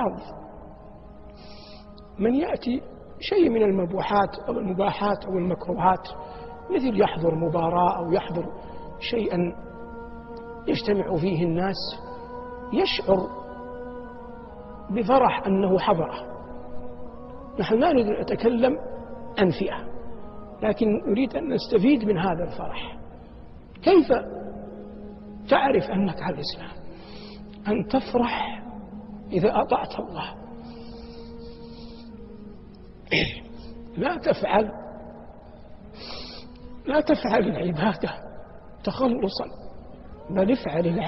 بعض من يأتي شيء من المبوحات أو المباحات أو المكروهات، مثل يحضر مباراة أو يحضر شيئا يجتمع فيه الناس، يشعر بفرح أنه حضره. نحن لا نريد أن نتكلم عن فئة، لكن نريد أن نستفيد من هذا الفرح. كيف تعرف أنك على الإسلام؟ أن تفرح إذا أطعت الله. لا تفعل العبادة تخلصا، بل افعل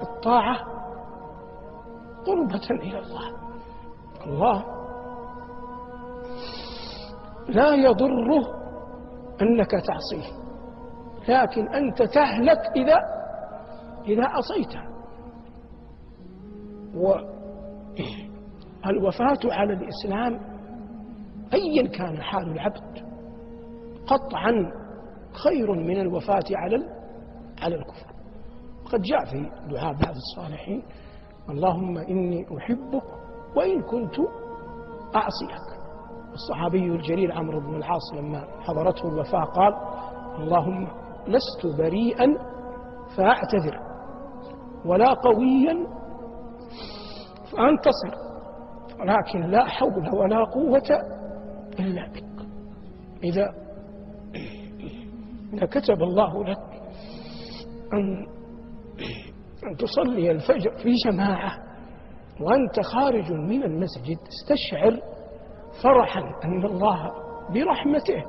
الطاعة قربة إلى الله. الله لا يضره أنك تعصيه، لكن أنت تهلك إذا عصيته. والوفاة على الإسلام أيا كان حال العبد قطعا خير من الوفاة على الكفر. قد جاء في دعاء بعض الصالحين: اللهم إني أحبك وإن كنت أعصيك. الصحابي الجليل عمرو بن العاص لما حضرته الوفاة قال: اللهم لست بريئا فأعتذر، ولا قويا فأنتصر، ولكن لا حول ولا قوة إلا بك. إذا كتب الله لك أن تصلي الفجر في جماعة وأنت خارج من المسجد، استشعر فرحا أن الله برحمته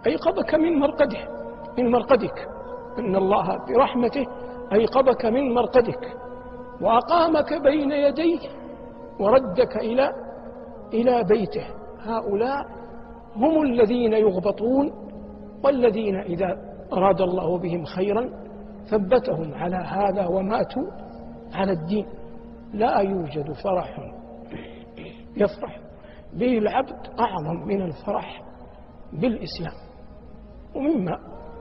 أيقظك من مرقدك، أن الله برحمته أيقظك من مرقدك وأقامك بين يديه وردك إلى بيته. هؤلاء هم الذين يغبطون، والذين إذا أراد الله بهم خيرا ثبتهم على هذا وماتوا على الدين. لا يوجد فرح يفرح به العبد أعظم من الفرح بالإسلام. ومما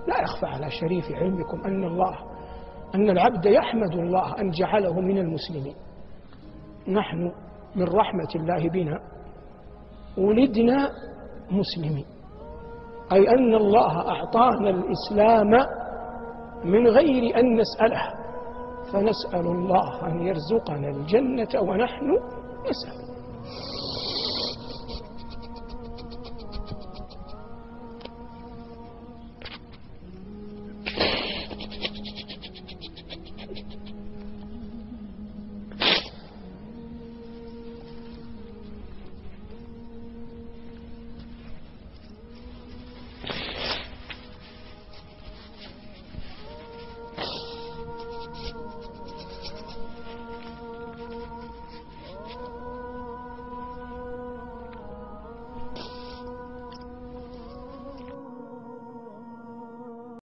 لا يخفى على شريف علمكم أن العبد يحمد الله أن جعله من المسلمين. نحن من رحمة الله بنا ولدنا مسلمين، أي أن الله أعطانا الإسلام من غير أن نسأله، فنسأل الله أن يرزقنا الجنة ونحن نسأل.